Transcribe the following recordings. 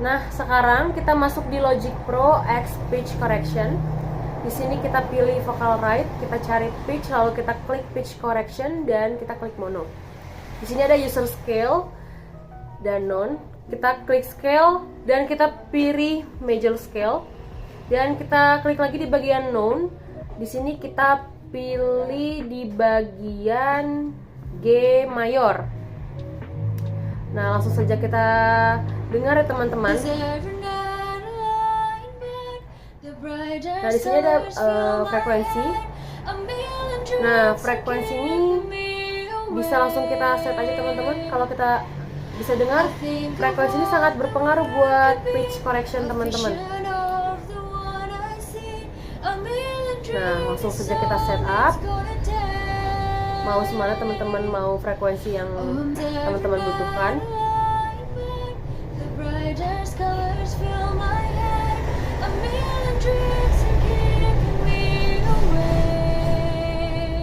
Nah, sekarang kita masuk di Logic Pro X Pitch Correction. Di sini kita pilih vocal right, kita cari pitch, lalu kita klik pitch correction dan kita klik mono. Di sini ada user scale dan non. Kita klik scale dan kita pilih major scale dan kita klik lagi di bagian non. Di sini kita pilih di bagian G mayor. Nah, langsung saja kita dengar ya teman-teman. Nah, di sini ada frekuensi. Nah, frekuensi ini bisa langsung kita set aja teman-teman. Kalau kita bisa dengar, frekuensi ini sangat berpengaruh buat pitch correction teman-teman. Nah, langsung saja kita set up. Mau semana teman-teman, mau frekuensi yang teman-teman butuhkan.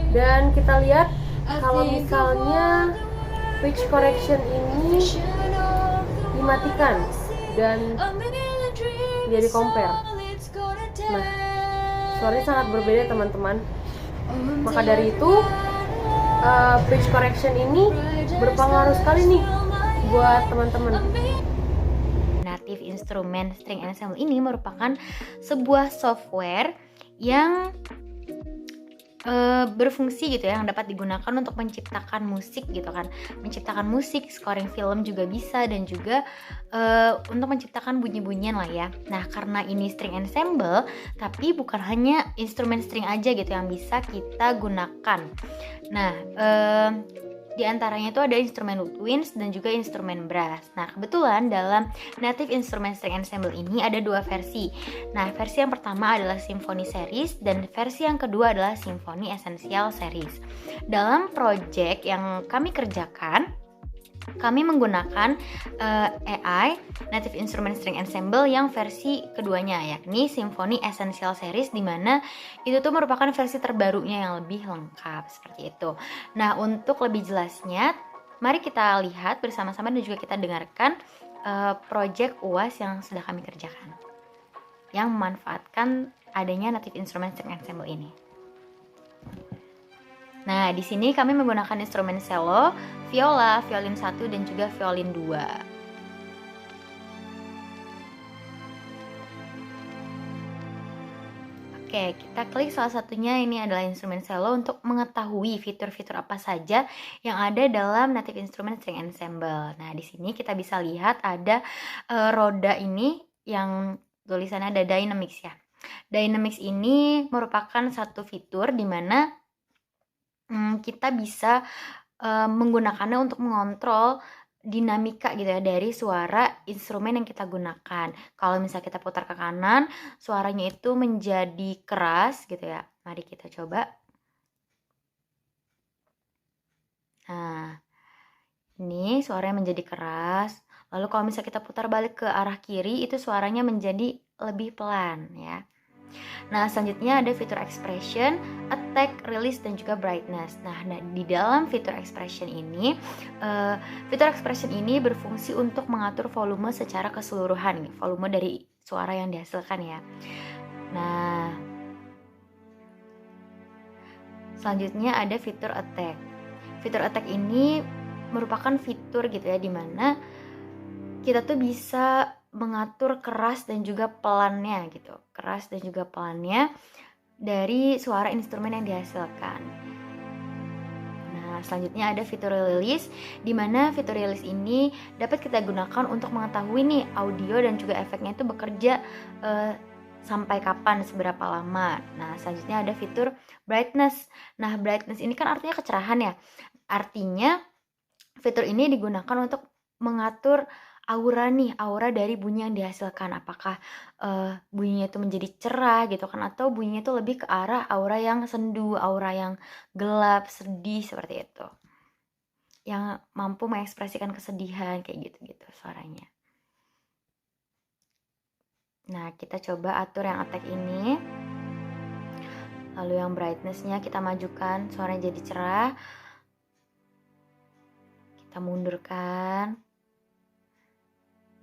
Dan kita lihat kalau misalnya pitch correction ini dimatikan dan dia di compare. Nah, suaranya sangat berbeda teman-teman. Maka dari itu pitch correction ini berpengaruh sekali nih buat teman-teman. Native Instrument String Ensemble ini merupakan sebuah software yang berfungsi gitu ya, yang dapat digunakan untuk menciptakan musik gitu kan, menciptakan musik, scoring film juga bisa, dan juga untuk menciptakan bunyi-bunyian lah ya. Nah, karena ini string ensemble, tapi bukan hanya instrumen string aja gitu yang bisa kita gunakan. Nah, di antaranya itu ada instrumen woodwinds dan juga instrumen brass. Nah, kebetulan dalam Native Instrument String Ensemble ini ada dua versi. Nah, versi yang pertama adalah Symphony Series dan versi yang kedua adalah Symphony Essential Series. Dalam project yang kami kerjakan, kami menggunakan AI Native Instrument String Ensemble yang versi keduanya, yakni Symphony Essential Series, di mana itu tuh merupakan versi terbarunya yang lebih lengkap seperti itu. Nah, untuk lebih jelasnya, mari kita lihat bersama-sama dan juga kita dengarkan project UAS yang sudah kami kerjakan yang memanfaatkan adanya Native Instrument String Ensemble ini. Nah, di sini kami menggunakan instrumen cello, viola, violin 1 dan juga violin 2. Oke, kita klik salah satunya, ini adalah instrumen cello, untuk mengetahui fitur-fitur apa saja yang ada dalam Native Instrument String Ensemble. Nah, di sini kita bisa lihat ada roda ini yang tulisannya ada dynamics ya. Dynamics ini merupakan satu fitur di mana kita bisa menggunakannya untuk mengontrol dinamika gitu ya dari suara instrumen yang kita gunakan. Kalau misalnya kita putar ke kanan, suaranya itu menjadi keras gitu ya. Mari kita coba. Nah, ini suaranya menjadi keras. Lalu kalau misalnya kita putar balik ke arah kiri, itu suaranya menjadi lebih pelan ya. Nah, selanjutnya ada fitur expression, attack, release, dan juga brightness. Nah, di dalam fitur expression ini berfungsi untuk mengatur volume secara keseluruhan, volume dari suara yang dihasilkan ya. Nah, selanjutnya ada fitur attack. Fitur attack ini merupakan fitur gitu ya, dimana kita tuh bisa mengatur keras dan juga pelannya gitu, keras dan juga pelannya dari suara instrumen yang dihasilkan. Nah, selanjutnya ada fitur release, di mana fitur release ini dapat kita gunakan untuk mengetahui nih audio dan juga efeknya itu bekerja sampai kapan, seberapa lama. Nah, selanjutnya ada fitur brightness. Nah, brightness ini kan artinya kecerahan ya. Artinya fitur ini digunakan untuk mengatur aura dari bunyi yang dihasilkan, apakah bunyinya itu menjadi cerah gitu kan, atau bunyinya itu lebih ke arah aura yang sendu, aura yang gelap, sedih, seperti itu, yang mampu mengekspresikan kesedihan kayak gitu-gitu suaranya. Nah, kita coba atur yang attack ini, lalu yang brightness-nya kita majukan, suaranya jadi cerah, kita mundurkan.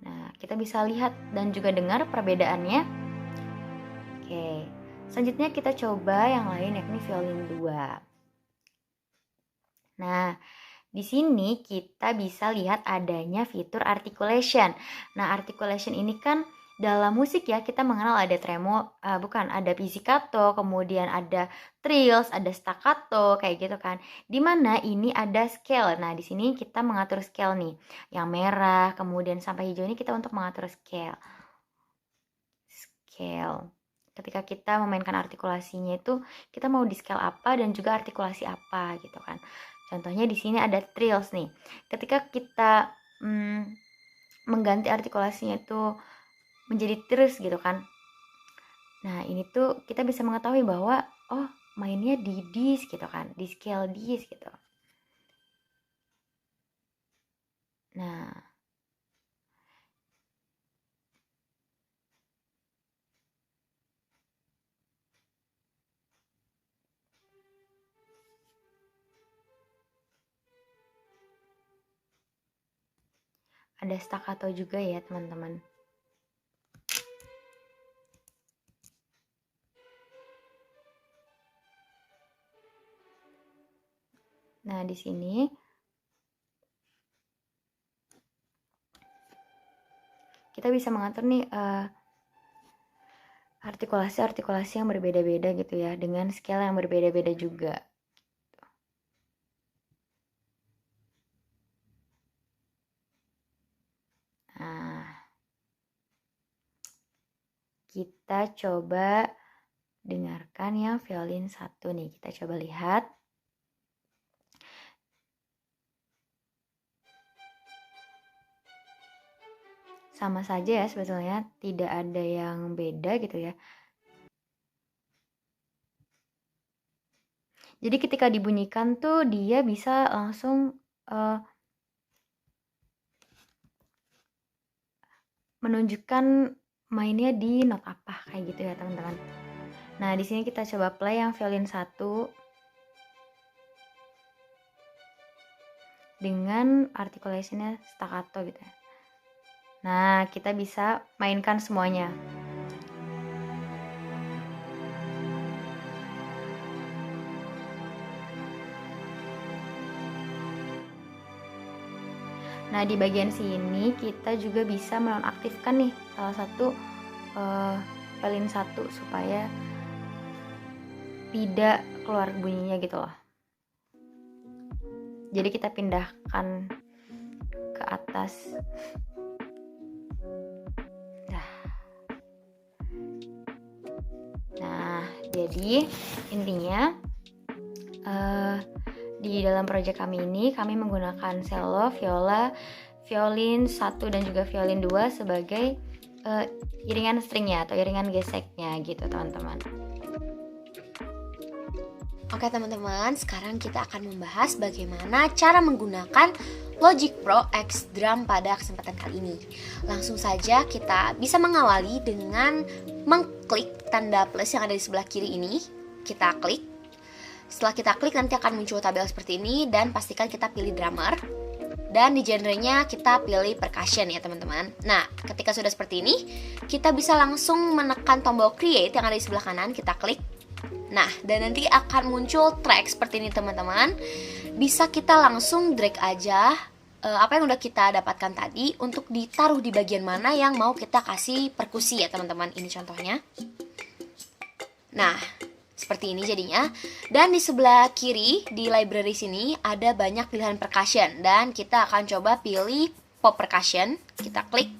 Nah, kita bisa lihat dan juga dengar perbedaannya. Oke, selanjutnya kita coba yang lain, yakni violin 2. Nah, di sini kita bisa lihat adanya fitur articulation. Nah, articulation ini kan dalam musik ya, kita mengenal ada ada pizzicato, kemudian ada trills, ada staccato, kayak gitu kan. Dimana ini ada scale. Nah, di sini kita mengatur scale nih. Yang merah, kemudian sampai hijau ini kita untuk mengatur scale. Scale. Ketika kita memainkan artikulasinya itu, kita mau di scale apa dan juga artikulasi apa gitu kan. Contohnya di sini ada trills nih. Ketika kita mengganti artikulasinya itu menjadi trills gitu kan. Nah, ini tuh kita bisa mengetahui bahwa oh, mainnya di dis gitu kan, di scale dis gitu. Nah, ada staccato juga ya, teman-teman. Nah, di sini kita bisa mengatur nih artikulasi-artikulasi yang berbeda-beda gitu ya, dengan scale yang berbeda-beda juga. Nah, kita coba dengarkan yang violin 1 nih. Kita coba lihat. Sama saja ya sebetulnya, tidak ada yang beda gitu ya. Jadi ketika dibunyikan tuh dia bisa langsung menunjukkan mainnya di not apa kayak gitu ya teman-teman. Nah, di sini kita coba play yang violin 1 dengan articulationnya staccato gitu ya. Nah, kita bisa mainkan semuanya. Nah, di bagian sini kita juga bisa menonaktifkan nih salah satu violin 1 supaya tidak keluar bunyinya gitu loh. Jadi kita pindahkan ke atas. Nah, jadi intinya di dalam proyek kami ini kami menggunakan cello, viola, violin 1 dan juga violin 2 sebagai iringan stringnya atau iringan geseknya gitu teman-teman. Oke teman-teman, sekarang kita akan membahas bagaimana cara menggunakan Logic Pro X Drum pada kesempatan kali ini. Langsung saja kita bisa mengawali dengan mengklik tanda plus yang ada di sebelah kiri ini. Kita klik. Setelah kita klik nanti akan muncul tabel seperti ini dan pastikan kita pilih drummer. Dan di genrenya kita pilih percussion ya teman-teman. Nah, ketika sudah seperti ini, kita bisa langsung menekan tombol create yang ada di sebelah kanan, kita klik. Nah, dan nanti akan muncul track seperti ini teman-teman. Bisa kita langsung drag aja apa yang udah kita dapatkan tadi untuk ditaruh di bagian mana yang mau kita kasih perkusi ya teman-teman. Ini contohnya. Nah, seperti ini jadinya. Dan di sebelah kiri di library sini ada banyak pilihan percussion dan kita akan coba pilih pop percussion. Kita klik.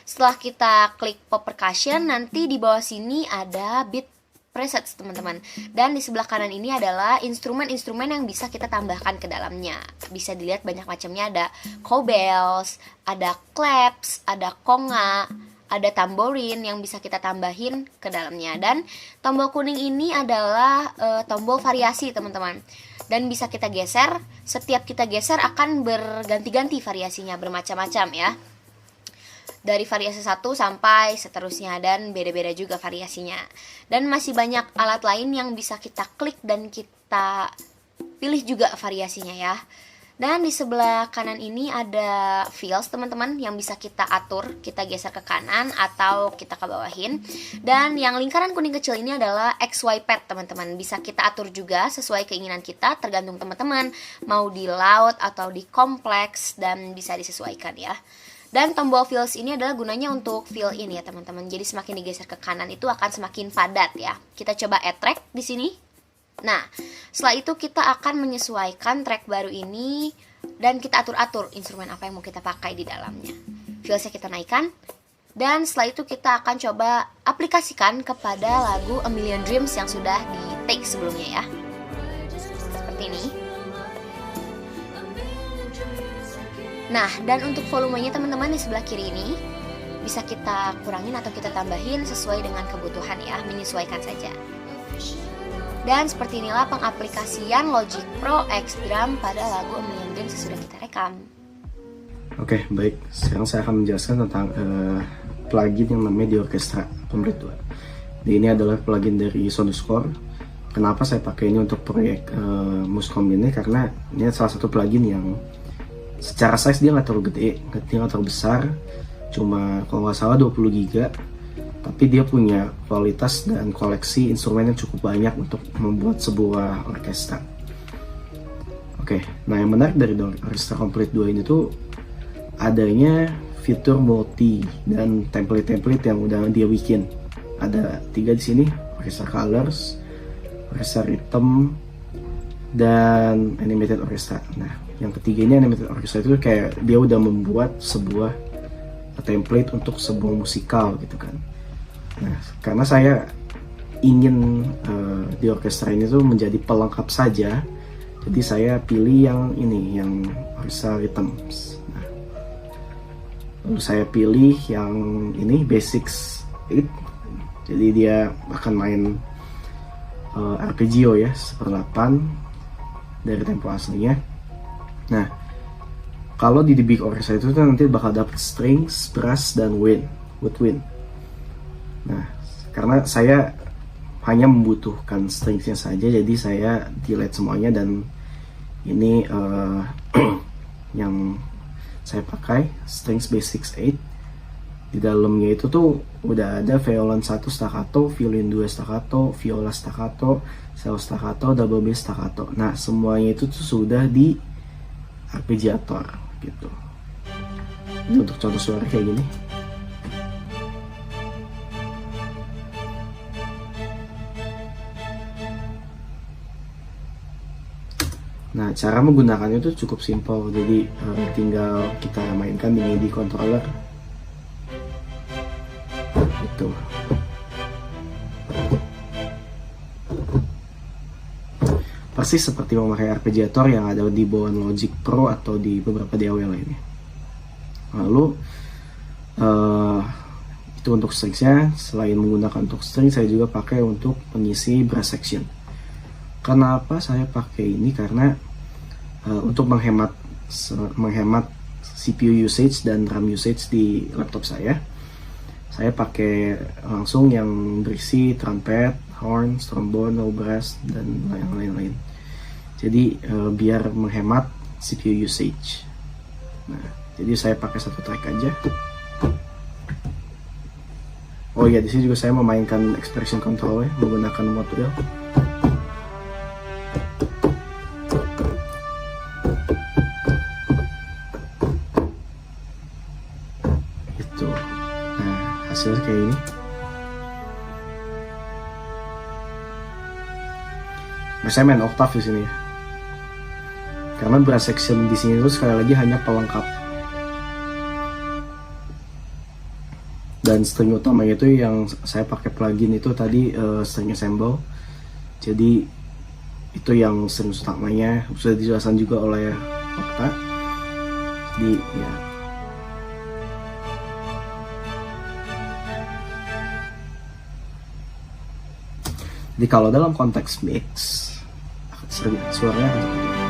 Setelah kita klik pop percussion, nanti di bawah sini ada beat presets teman-teman. Dan di sebelah kanan ini adalah instrumen-instrumen yang bisa kita tambahkan ke dalamnya. Bisa dilihat banyak macamnya, ada cowbells, ada claps, ada conga, ada tamborin yang bisa kita tambahin ke dalamnya. Dan tombol kuning ini adalah tombol variasi teman-teman. Dan bisa kita geser, setiap kita geser akan berganti-ganti variasinya, bermacam-macam ya. Dari variasi 1 sampai seterusnya dan beda-beda juga variasinya. Dan masih banyak alat lain yang bisa kita klik dan kita pilih juga variasinya ya. Dan di sebelah kanan ini ada fills teman-teman yang bisa kita atur, kita geser ke kanan atau kita ke bawahin. Dan yang lingkaran kuning kecil ini adalah XY pad teman-teman. Bisa kita atur juga sesuai keinginan kita, tergantung teman-teman mau di layout atau di kompleks, dan bisa disesuaikan ya. Dan tombol fills ini adalah gunanya untuk fill in ya teman-teman. Jadi semakin digeser ke kanan itu akan semakin padat ya. Kita coba add track di sini. Nah, setelah itu kita akan menyesuaikan track baru ini dan kita atur-atur instrumen apa yang mau kita pakai di dalamnya. Fillsnya kita naikkan. Dan setelah itu kita akan coba aplikasikan kepada lagu A Million Dreams yang sudah di take sebelumnya ya. Seperti ini. Nah, dan untuk volumenya teman-teman di sebelah kiri ini bisa kita kurangin atau kita tambahin sesuai dengan kebutuhan ya, menyesuaikan saja. Dan seperti inilah pengaplikasian Logic Pro X Drum pada lagu A Million Dreams yang sudah kita rekam. Oke, baik. Sekarang saya akan menjelaskan tentang plugin yang namanya di Orchestra Complete 2. Ini adalah plugin dari Sonuscore. Kenapa saya pakai ini untuk proyek Muscom ini? Karena ini salah satu plugin yang secara size dia nggak terlalu gede, dia nggak terlalu besar, cuma kalau nggak salah 20 GB, tapi dia punya kualitas dan koleksi instrumen yang cukup banyak untuk membuat sebuah orkestra. Oke, nah yang menarik dari Orchestra Complete 2 ini tuh adanya fitur multi dan template-template yang udah dia bikin. Ada 3 di sini, Orchestra Colors, Orchestra Rhythm, dan Animated Orchestra. Nah, yang ketiga ini Animated Orchestra itu kayak dia udah membuat sebuah template untuk sebuah musikal gitu kan. Nah, karena saya ingin di orkestra ini tuh menjadi pelengkap saja, jadi saya pilih yang ini, yang Orchestra Rhythms. Nah, lalu saya pilih yang ini Basics 8, jadi dia akan main arpeggio ya, 1/8 dari tempo aslinya. Nah, kalau di big orchestra itu nanti bakal dapat strings, brass, dan woodwind. Nah, karena saya hanya membutuhkan stringsnya saja, jadi saya delete semuanya, dan ini yang saya pakai strings Basics 8. Di dalamnya itu tuh udah ada violin 1 staccato, violin 2 staccato, viola staccato, cello staccato, double bass staccato. Nah, semuanya itu tuh sudah di arpeggiator gitu. Ini untuk contoh suara kayak gini. Nah, cara menggunakannya itu cukup simpel. Jadi tinggal kita mainkan di MIDI controller. Itu. Persis seperti memakai arpeggiator yang ada di bawaan Logic Pro atau di beberapa DAW lainnya. Lalu itu untuk stringsnya. Selain menggunakan untuk string, saya juga pakai untuk mengisi brass section. Kenapa saya pakai ini? Karena untuk menghemat CPU usage dan RAM usage di laptop saya pakai langsung yang berisi trumpet, horn, trombone, low brass, dan lain-lain. Jadi biar menghemat CPU usage. Nah, jadi saya pakai satu track aja. Oh ya, di sini juga saya memainkan expression control menggunakan mode wheel. Itu. Nah, hasilnya kayak ini. Nah, saya main oktav di sini ya. Karena brass section di sini itu sekali lagi hanya pelengkap. Dan string utamanya itu yang saya pakai plugin itu tadi string ensemble. Jadi itu yang string utamanya sudah dijelaskan juga oleh Okta. Jadi ya. Jadi kalau dalam konteks mix suaranya akan seperti ini.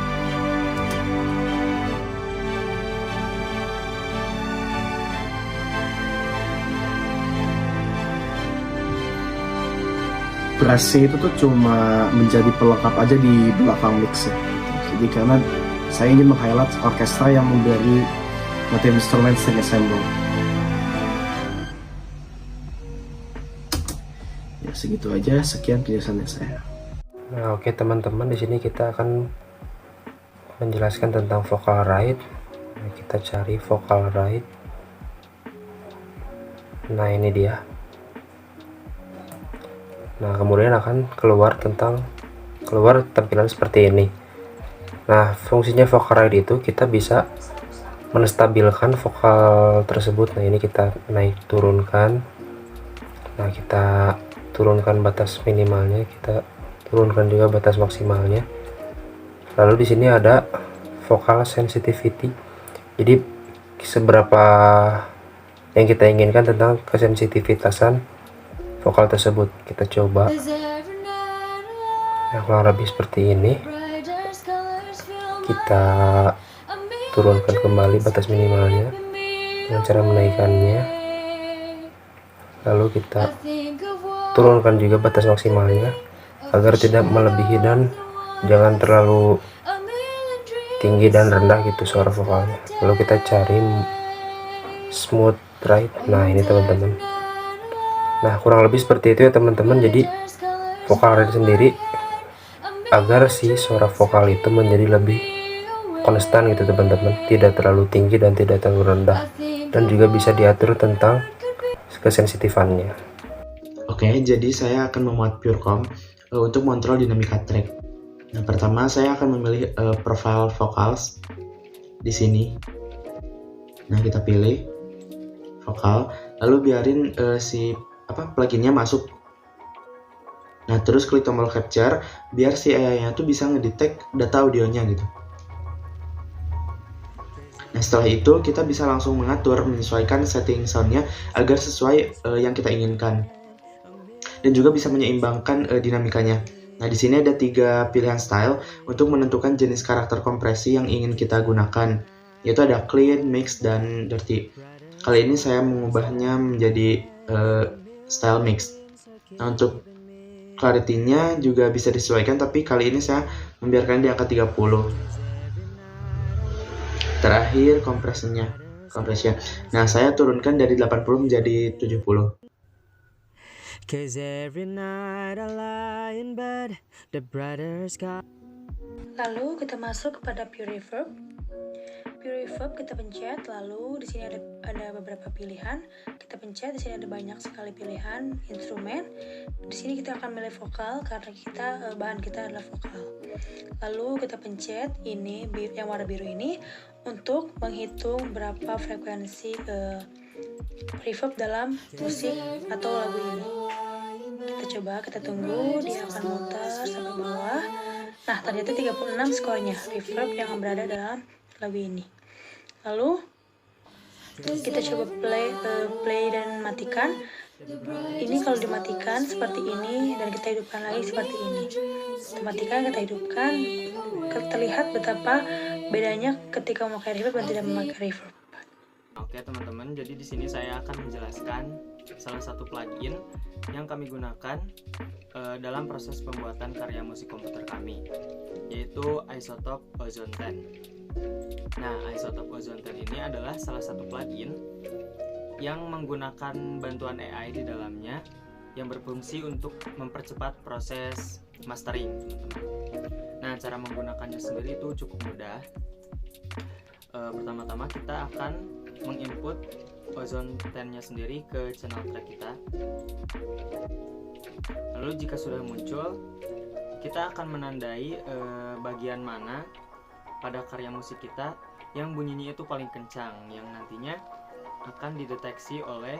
Brassnya itu tuh cuma menjadi pelengkap aja di belakang mix ya. Jadi karena saya ingin meng-highlight orkestra yang memberi motif instrumen string ensemble. Ya segitu aja, sekian penjelasannya saya. Nah, oke teman-teman, di sini kita akan menjelaskan tentang vocal ride. Nah, kita cari vocal ride. Nah, ini dia. Nah, kemudian akan keluar tampilan seperti ini. Nah, fungsinya vocal ride itu kita bisa menstabilkan vokal tersebut. Nah, ini kita naik turunkan. Nah, kita turunkan batas minimalnya, kita turunkan juga batas maksimalnya. Lalu di sini ada vocal sensitivity. Jadi seberapa yang kita inginkan tentang kesensitivitasan vokal tersebut. Kita coba. Nah, kurang lebih seperti ini. Kita turunkan kembali batas minimalnya dengan cara menaikkannya. Lalu kita turunkan juga batas maksimalnya agar tidak melebihi dan jangan terlalu tinggi dan rendah gitu suara vokalnya. Lalu kita cari smooth ride. Nah, ini teman-teman. Nah, kurang lebih seperti itu ya teman-teman. Jadi vocal ride sendiri agar si suara vokal itu menjadi lebih konstan gitu teman-teman, tidak terlalu tinggi dan tidak terlalu rendah, dan juga bisa diatur tentang kesensitifannya. Oke, jadi saya akan memuat Purecom untuk mengontrol dinamika track. Nah, pertama saya akan memilih profile vocals di sini. Nah, kita pilih vokal, lalu biarin si pluginnya masuk. Nah, terus klik tombol capture biar si AI-nya tuh bisa ngedetect data audionya gitu. Nah, setelah itu kita bisa langsung menyesuaikan setting soundnya agar sesuai yang kita inginkan, dan juga bisa menyeimbangkan dinamikanya. Nah, di sini ada 3 pilihan style untuk menentukan jenis karakter kompresi yang ingin kita gunakan, yaitu ada clean, mix, dan dirty. Kali ini saya mengubahnya menjadi style mix. Nah, untuk clarity-nya juga bisa disesuaikan, tapi kali ini saya membiarkan di angka 30. Terakhir compression. Nah, saya turunkan dari 80 menjadi 70. Lalu kita masuk kepada Pure Reverb. Pure Reverb kita pencet, lalu di sini ada beberapa pilihan. Kita pencet, di sini ada banyak sekali pilihan instrumen. Di sini kita akan milih vokal karena bahan kita adalah vokal. Lalu kita pencet ini yang warna biru ini untuk menghitung berapa frekuensi reverb dalam musik atau lagu ini. Kita tunggu, dia akan muter sampai bawah. Nah, ternyata 36 skornya reverb yang berada dalam lagu ini. Lalu kita coba play dan matikan. Ini kalau dimatikan seperti ini dan kita hidupkan lagi seperti ini. Kita matikan, kita hidupkan. Terlihat betapa bedanya ketika memakai reverb dan tidak memakai reverb. Oke teman-teman, jadi di sini saya akan menjelaskan salah satu plugin yang kami gunakan dalam proses pembuatan karya musik komputer kami, yaitu iZotope Ozone 10. Nah, iZotope Ozone 10 ini adalah salah satu plugin yang menggunakan bantuan AI di dalamnya yang berfungsi untuk mempercepat proses mastering, teman-teman. Nah, cara menggunakannya sendiri itu cukup mudah. Pertama-tama kita akan menginput Ozone 10-nya sendiri ke channel track kita. Lalu jika sudah muncul, kita akan menandai bagian mana pada karya musik kita yang bunyinya itu paling kencang, yang nantinya akan dideteksi oleh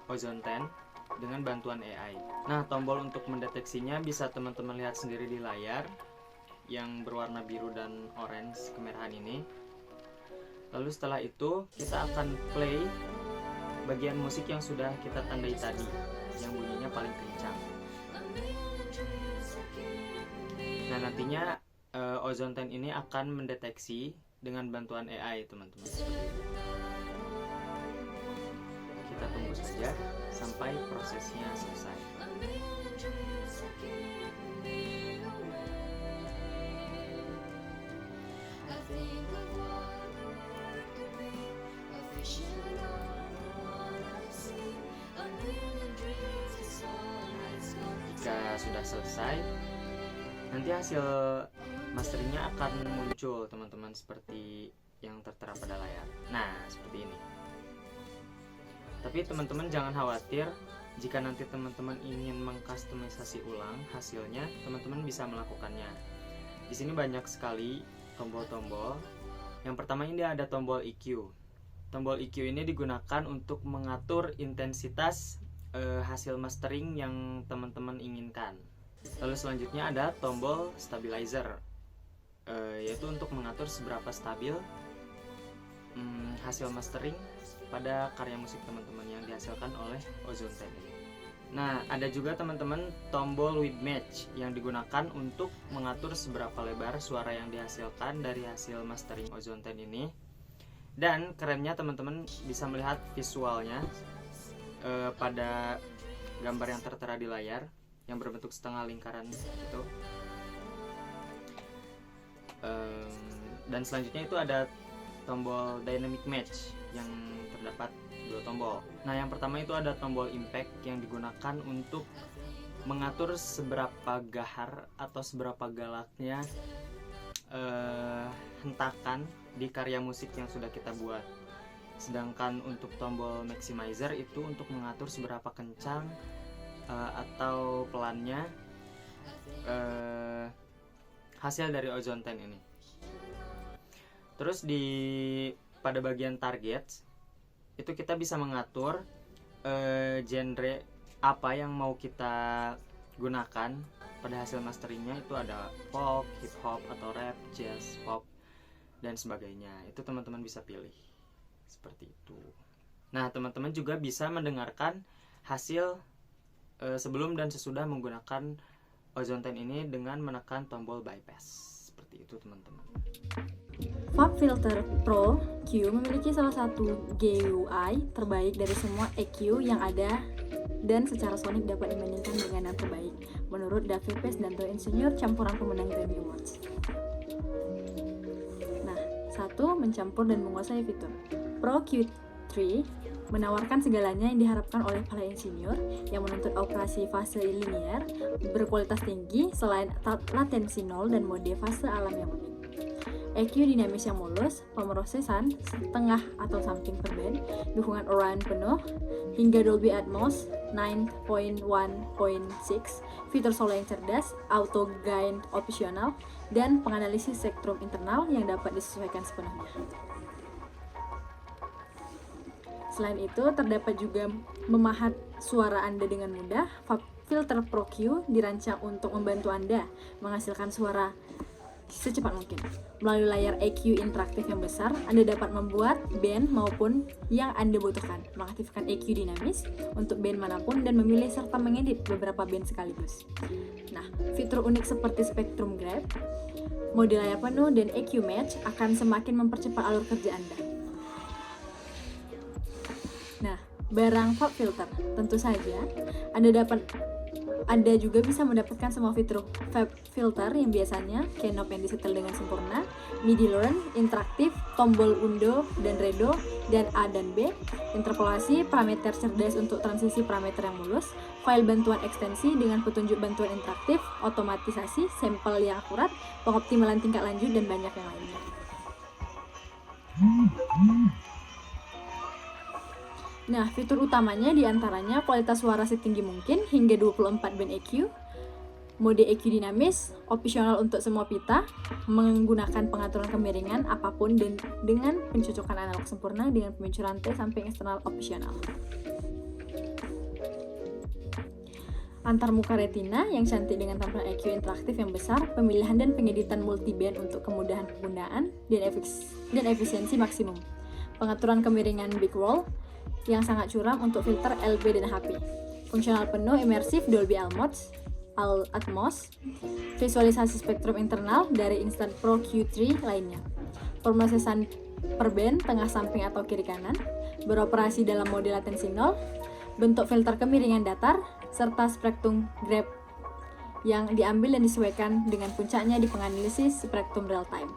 Ozone 10 dengan bantuan AI. Nah, tombol untuk mendeteksinya bisa teman-teman lihat sendiri di layar yang berwarna biru dan orange kemerahan ini. Lalu setelah itu kita akan play bagian musik yang sudah kita tandai tadi, yang bunyinya paling kencang. Nah, nantinya Ozone 10 ini akan mendeteksi dengan bantuan AI, teman-teman. Kita tunggu saja sampai prosesnya selesai. Jika sudah selesai, nanti hasil masteringnya akan muncul teman-teman seperti yang tertera pada layar. Nah, seperti ini. Tapi teman-teman jangan khawatir, jika nanti teman-teman ingin mengkustomisasi ulang hasilnya, teman-teman bisa melakukannya. Di sini banyak sekali tombol-tombol. Yang pertama ini ada tombol EQ. Tombol EQ ini digunakan untuk mengatur intensitas hasil mastering yang teman-teman inginkan. Lalu selanjutnya ada tombol stabilizer, yaitu untuk mengatur seberapa stabil hasil mastering pada karya musik teman-teman yang dihasilkan oleh Ozone 10 ini. Nah, ada juga teman-teman tombol width match yang digunakan untuk mengatur seberapa lebar suara yang dihasilkan dari hasil mastering Ozone 10 ini. Dan kerennya teman-teman bisa melihat visualnya pada gambar yang tertera di layar yang berbentuk setengah lingkaran itu. Dan selanjutnya itu ada tombol dynamic match yang terdapat 2 tombol. Nah, yang pertama itu ada tombol impact yang digunakan untuk mengatur seberapa gahar atau seberapa galaknya hentakan di karya musik yang sudah kita buat. Sedangkan untuk tombol maximizer itu untuk mengatur seberapa kencang atau pelannya hasil dari Ozone 10 ini. Terus pada bagian target itu kita bisa mengatur genre apa yang mau kita gunakan pada hasil masteringnya. Itu ada pop, hip hop atau rap, jazz, pop dan sebagainya. Itu teman-teman bisa pilih seperti itu. Nah, teman-teman juga bisa mendengarkan hasil sebelum dan sesudah menggunakan Ozone 10 ini dengan menekan tombol bypass. Seperti itu, teman-teman. FabFilter Pro Q memiliki salah satu GUI terbaik dari semua EQ yang ada dan secara sonik dapat dibandingkan dengan yang terbaik menurut David Pace dan Toy Insinyur, campuran pemenang Grammy Awards. Nah, 1. Mencampur dan menguasai fitur. Pro Q3 menawarkan segalanya yang diharapkan oleh para insinyur yang menuntut operasi fase linear berkualitas tinggi selain latensi nol dan mode fase alam yang unik. EQ dinamis yang mulus, pemrosesan setengah atau samping per band, dukungan Orion penuh, hingga Dolby Atmos 9.1.6, fitur solo yang cerdas, auto gain opsional, dan penganalisis spektrum internal yang dapat disesuaikan sepenuhnya. Selain itu, terdapat juga memahat suara Anda dengan mudah. FabFilter Pro Q dirancang untuk membantu Anda menghasilkan suara secepat mungkin. Melalui layar EQ interaktif yang besar, Anda dapat membuat band maupun yang Anda butuhkan, mengaktifkan EQ dinamis untuk band manapun dan memilih serta mengedit beberapa band sekaligus. Nah, fitur unik seperti Spectrum Grab, mode layar penuh, dan EQ Match akan semakin mempercepat alur kerja Anda. Nah, barang FabFilter, tentu saja Anda juga bisa mendapatkan semua fitur FabFilter yang biasanya, knob yang disetel dengan sempurna, MIDI learn, interaktif, tombol undo dan redo, dan A dan B, interpolasi, parameter cerdas untuk transisi parameter yang mulus, file bantuan ekstensi dengan petunjuk bantuan interaktif, otomatisasi, sampel yang akurat, pengoptimalan tingkat lanjut, dan banyak yang lainnya. Nah, fitur utamanya diantaranya kualitas suara setinggi mungkin hingga 24 band EQ, mode EQ dinamis, opsional untuk semua pita, menggunakan pengaturan kemiringan apapun dan dengan pencocokan analog sempurna dengan pemicu rantai samping eksternal opsional. Antarmuka retina yang cantik dengan tampilan EQ interaktif yang besar, pemilihan dan pengeditan multiband untuk kemudahan penggunaan dan efisiensi maksimum. Pengaturan kemiringan big roll yang sangat curam untuk filter LB dan HP. Fungsional penuh imersif Dolby Atmos, visualisasi spektrum internal dari Instant Pro Q3 lainnya. Pemrosesan per band tengah samping atau kiri kanan, beroperasi dalam mode latensi 0, bentuk filter kemiringan datar, serta spektrum grab yang diambil dan disesuaikan dengan puncaknya di penganalisis spektrum real time.